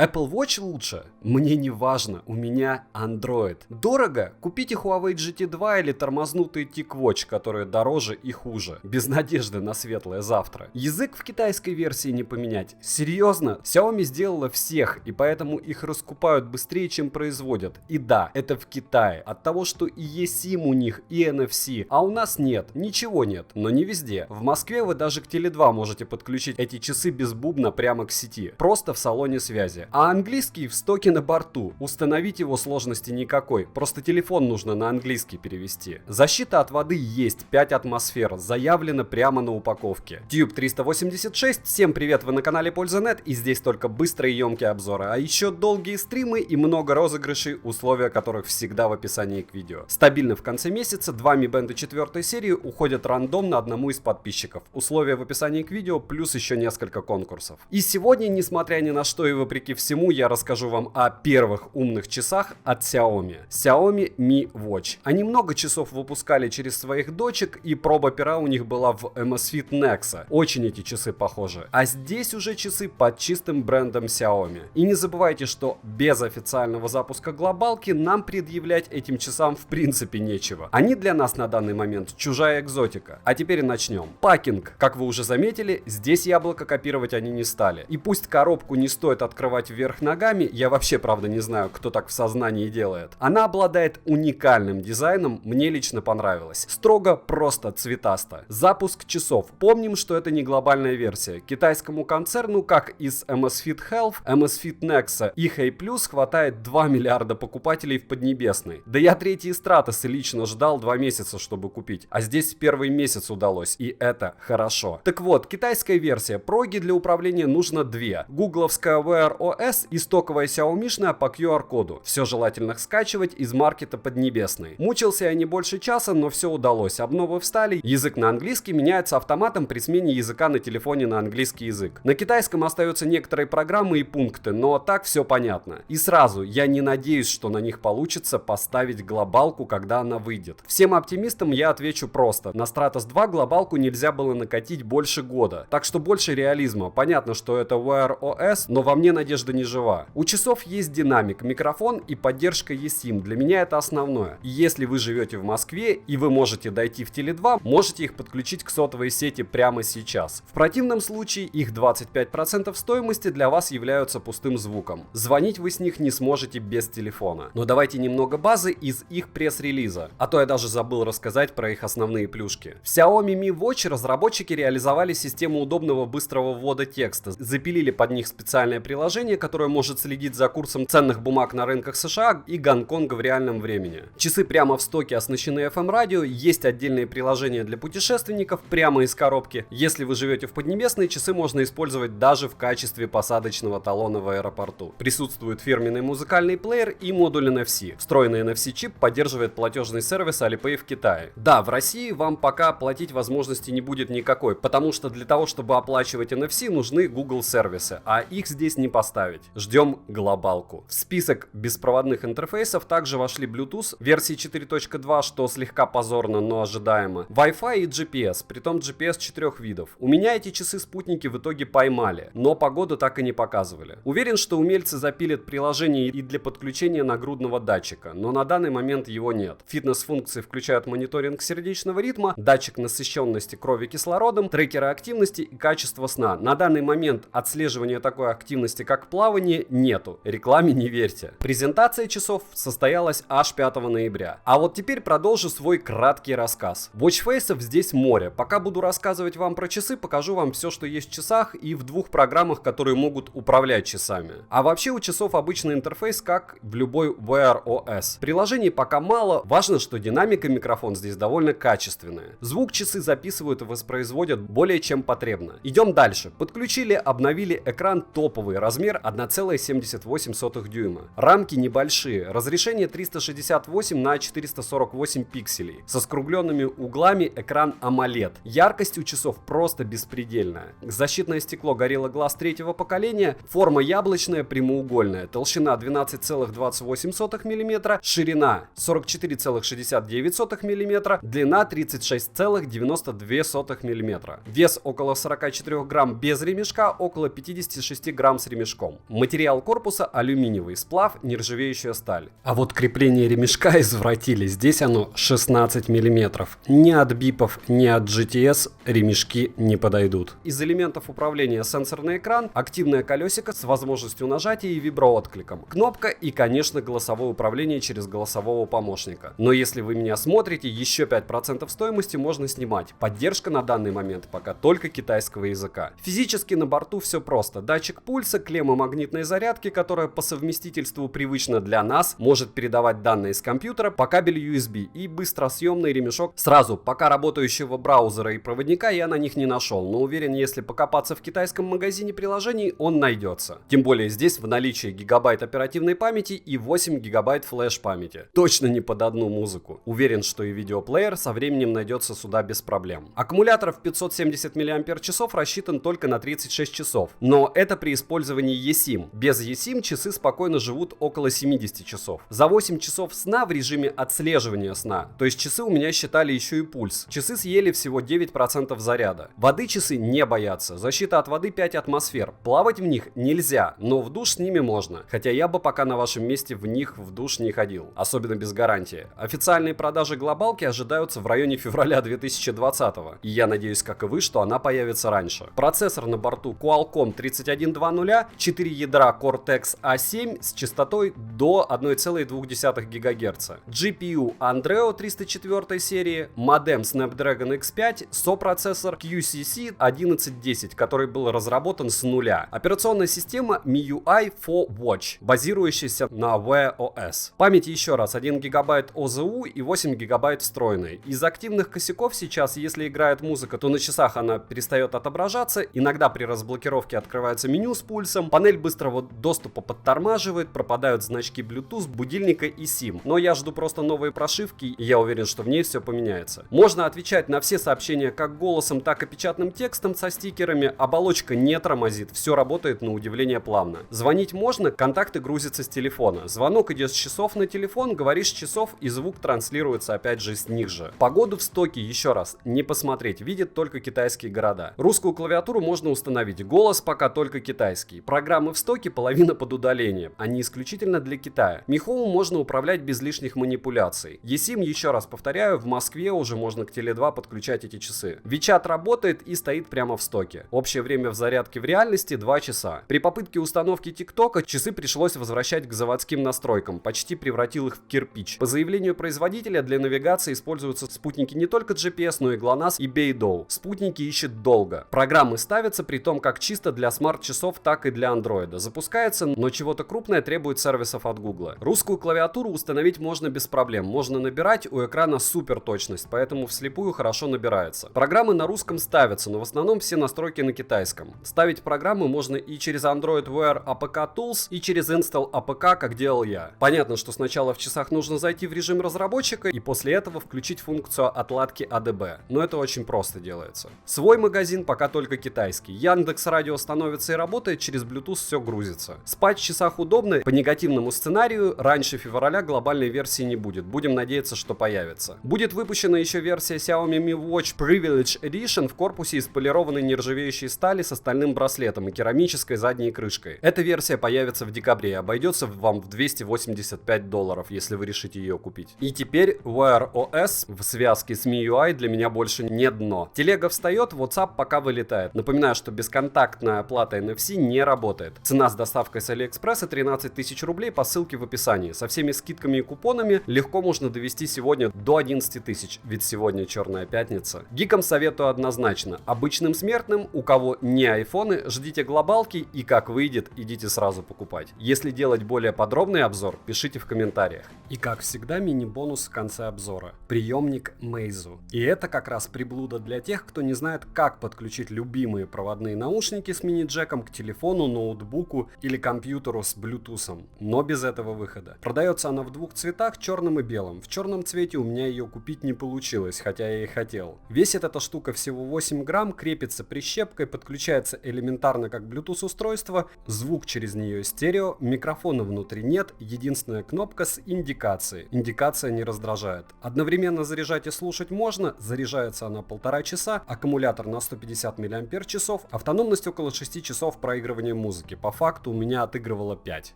Apple Watch лучше? Мне не важно, у меня Android. Дорого? Купите Huawei GT2 или тормознутый TicWatch, которые дороже и хуже. Без надежды на светлое завтра. Язык в китайской версии не поменять. Серьезно? Xiaomi сделала всех, и поэтому их раскупают быстрее, чем производят. И да, это в Китае. От того, что и eSIM у них, и NFC, а у нас нет. Ничего нет, но не везде. В Москве вы даже к Теле2 можете подключить эти часы без бубна прямо к сети. Просто в салоне связи. А английский в стоке на борту. Установить его сложности никакой. Просто телефон нужно на английский перевести. Защита от воды есть. 5 атмосфер. Заявлено прямо на упаковке. Tube 386. Всем привет, вы на канале Польза.нет. И здесь только быстрые и емкие обзоры. А еще долгие стримы и много розыгрышей, условия которых всегда в описании к видео. Стабильно в конце месяца 2 Mi Band 4 серии уходят рандомно одному из подписчиков. Условия в описании к видео, плюс еще несколько конкурсов. И сегодня, несмотря ни на что и вопреки всему, я расскажу вам о первых умных часах от Xiaomi. Xiaomi Mi Watch. Они много часов выпускали через своих дочек, и проба пера у них была в Amazfit Nexa. Очень эти часы похожи. А здесь уже часы под чистым брендом Xiaomi. И не забывайте, что без официального запуска глобалки нам предъявлять этим часам в принципе нечего. Они для нас на данный момент чужая экзотика. А теперь начнем. Пакинг. Как вы уже заметили, здесь яблоко копировать они не стали. И пусть коробку не стоит открывать вверх ногами, я вообще правда не знаю, кто так в сознании делает. Она обладает уникальным дизайном, мне лично понравилось. Строго, просто, цветасто. Запуск часов. Помним, что это не глобальная версия. Китайскому концерну, как из Amazfit Health, Amazfit Nexa и Hey Plus, хватает 2 миллиарда покупателей в Поднебесной. Да я третьи Стратосы лично ждал 2 месяца, чтобы купить. А здесь первый месяц удалось, и это хорошо. Так вот, китайская версия. Проги для управления нужно 2. Гугловская Wear OS и стоковая Xiaomi-шная по QR-коду. Все желательно скачивать из маркета Поднебесной. Мучился я не больше часа, но все удалось. Обновы встали, язык на английский меняется автоматом при смене языка на телефоне на английский язык. На китайском остаются некоторые программы и пункты, но так все понятно. И сразу, я не надеюсь, что на них получится поставить глобалку, когда она выйдет. Всем оптимистам я отвечу просто. На Stratos 2 глобалку нельзя было накатить больше года. Так что больше реализма. Понятно, что это Wear OS, но во мне надежда не жива. У часов есть динамик, микрофон и поддержка eSIM. Для меня это основное. И если вы живете в Москве и вы можете дойти в Теле2, можете их подключить к сотовой сети прямо сейчас. В противном случае их 25% стоимости для вас являются пустым звуком. Звонить вы с них не сможете без телефона. Но давайте немного базы из их пресс-релиза. А то я даже забыл рассказать про их основные плюшки. В Xiaomi Mi Watch разработчики реализовали систему удобного быстрого ввода текста. Запилили под них специальное приложение, которое может следить за курсом ценных бумаг на рынках США и Гонконга в реальном времени. Часы прямо в стоке оснащены FM-радио, есть отдельные приложения для путешественников прямо из коробки. Если вы живете в Поднебесной, часы можно использовать даже в качестве посадочного талона в аэропорту. Присутствует фирменный музыкальный плеер и модуль NFC. Встроенный NFC-чип поддерживает платежный сервис Alipay в Китае. Да, в России вам пока платить возможности не будет никакой, потому что для того, чтобы оплачивать NFC, нужны Google сервисы, а их здесь не поставить. Ждем глобалку. В список беспроводных интерфейсов также вошли Bluetooth версии 4.2, что слегка позорно, но ожидаемо, Wi-Fi и GPS, притом GPS 4 видов. У меня эти часы-спутники в итоге поймали, но погоду так и не показывали. Уверен, что умельцы запилят приложение и для подключения нагрудного датчика, но на данный момент его нет. Фитнес-функции включают мониторинг сердечного ритма, датчик насыщенности крови кислородом, трекеры активности и качества сна. На данный момент отслеживания такой активности, как плавание, нету. Рекламе не верьте. Презентация часов состоялась аж 5 ноября. А вот теперь продолжу свой краткий рассказ. Watchface'ов здесь море. Пока буду рассказывать вам про часы, покажу вам все, что есть в часах и в 2 программах, которые могут управлять часами. А вообще у часов обычный интерфейс, как в любой Wear OS. Приложений пока мало. Важно, что динамика и микрофон здесь довольно качественные. Звук часы записывают и воспроизводят более чем потребно. Идем дальше. Подключили, обновили экран топовый, размер 1,78 дюйма. Рамки небольшие, разрешение 368 на 448 пикселей. Со скругленными углами экран AMOLED. Яркость у часов просто беспредельная. Защитное стекло Gorilla Glass 3-го поколения, форма яблочная, прямоугольная, толщина 12,28 мм, ширина 44,69 мм, длина 36,92 мм. Вес около 44 грамм без ремешка, около 56 грамм с ремешком. ремешком. Материал корпуса алюминиевый, сплав, нержавеющая сталь. А вот крепление ремешка извратили. Здесь оно 16 мм. Ни от бипов, ни от GTS ремешки не подойдут. Из элементов управления сенсорный экран, активное колесико с возможностью нажатия и виброоткликом, кнопка и, конечно, голосовое управление через голосового помощника. Но если вы меня смотрите, еще 5% стоимости можно снимать. Поддержка на данный момент пока только китайского языка. Физически на борту все просто. Датчик пульса, клемма магнитной зарядки, которая по совместительству привычна для нас, может передавать данные с компьютера по кабелю USB, и быстросъемный ремешок сразу. Пока работающего браузера и проводника я на них не нашел, но уверен, если покопаться в китайском магазине приложений, он найдется. Тем более здесь в наличии гигабайт оперативной памяти и 8 гигабайт флеш-памяти. Точно не под одну музыку. Уверен, что и видеоплеер со временем найдется сюда без проблем. Аккумулятор в 570 мАч рассчитан только на 36 часов, но это при использовании eSIM. Без eSIM часы спокойно живут около 70 часов. За 8 часов сна в режиме отслеживания сна, то есть часы у меня считали еще и пульс. Часы съели всего 9% заряда. Воды часы не боятся. Защита от воды 5 атмосфер. Плавать в них нельзя, но в душ с ними можно. Хотя я бы пока на вашем месте в них в душ не ходил. Особенно без гарантии. Официальные продажи глобалки ожидаются в районе февраля 2020. И я надеюсь, как и вы, что она появится раньше. Процессор на борту Qualcomm 3120, 4 ядра Cortex A7 с частотой до 1,2 ГГц. GPU Andreo 304 серии, модем Snapdragon X5, сопроцессор QCC 1110, который был разработан с нуля. Операционная система MIUI 4 Watch, базирующаяся на Wear OS. Память еще раз 1 ГБ ОЗУ и 8 ГБ встроенной. Из активных косяков сейчас, если играет музыка, то на часах она перестает отображаться, иногда при разблокировке открывается меню с пульсом, панель быстрого доступа подтормаживает, пропадают значки Bluetooth, будильника и SIM. Но я жду просто новые прошивки, и я уверен, что в ней все поменяется. Можно отвечать на все сообщения как голосом, так и печатным текстом со стикерами, оболочка не тормозит, все работает на удивление плавно. Звонить можно, контакты грузятся с телефона. Звонок идет с часов на телефон, говоришь с часов, и звук транслируется опять же с них же. Погоду в стоке, еще раз, не посмотреть, видят только китайские города. Русскую клавиатуру можно установить, голос пока только китайский. Программы в стоке половина под удалением, они исключительно для Китая. Mi Home можно управлять без лишних манипуляций. eSIM, еще раз повторяю, в Москве уже можно к Теле2 подключать эти часы. WeChat работает и стоит прямо в стоке. Общее время в зарядке в реальности 2 часа. При попытке установки ТикТока часы пришлось возвращать к заводским настройкам, почти превратил их в кирпич. По заявлению производителя, для навигации используются спутники не только GPS, но и GLONASS и Beidou. Спутники ищут долго. Программы ставятся при том как чисто для смарт-часов, так и для андроида. Запускается, но чего-то крупное требует сервисов от Google. Русскую клавиатуру установить можно без проблем. Можно набирать, у экрана супер точность, поэтому вслепую хорошо набирается. Программы на русском ставятся, но в основном все настройки на китайском. Ставить программы можно и через Android Wear APK Tools, и через Install APK, как делал я. Понятно, что сначала в часах нужно зайти в режим разработчика и после этого включить функцию отладки ADB. Но это очень просто делается. Свой магазин пока только китайский. Яндекс.Радио становится и работает, через Bluetooth все грузится. Спать в часах удобно. По негативному сценарию, раньше февраля глобальной версии не будет. Будем надеяться, что появится. Будет выпущена еще версия Xiaomi Mi Watch Privilege Edition в корпусе из полированной нержавеющей стали с стальным браслетом и керамической задней крышкой. Эта версия появится в декабре и обойдется вам в $285, если вы решите ее купить. И теперь Wear OS в связке с MIUI для меня больше не дно. Телега встает, WhatsApp пока вылетает. Напоминаю, что бесконтактная оплата NFC не работает. Цена с доставкой с AliExpress 13 тысяч рублей по ссылке в описании. Со всеми скидками и купонами легко можно довести сегодня до 11 тысяч, ведь сегодня черная пятница. Гикам советую однозначно. Обычным смертным, у кого не айфоны, ждите глобалки и как выйдет, идите сразу покупать. Если делать более подробный обзор, пишите в комментариях. И как всегда, мини-бонус в конце обзора. Приемник Meizu. И это как раз приблуда для тех, кто не знает, как подключить любимые проводные наушники с мини-джеком к телефону, ноутбуку или компьютеру с Bluetooth, но без этого выхода. Продается она в двух цветах, черным и белым. В черном цвете у меня ее купить не получилось, хотя я и хотел. Весит эта штука всего 8 грамм, крепится прищепкой, подключается элементарно как Bluetooth устройство, звук через нее стерео, микрофона внутри нет, единственная кнопка с индикацией. Индикация не раздражает. Одновременно заряжать и слушать можно, заряжается она 1,5 часа, аккумулятор на 150 мАч, автономность около 6 часов проигрывания музыки. музыки. По факту у меня отыгрывало 5.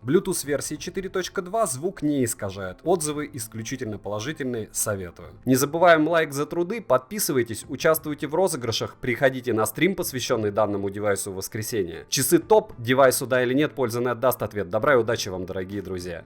Bluetooth версии 4.2 звук не искажает. Отзывы исключительно положительные, советую. Не забываем лайк за труды, подписывайтесь, участвуйте в розыгрышах, приходите на стрим, посвященный данному девайсу в воскресенье. Часы топ, девайсу да или нет, польза не отдаст ответ. Добра и удачи вам, дорогие друзья.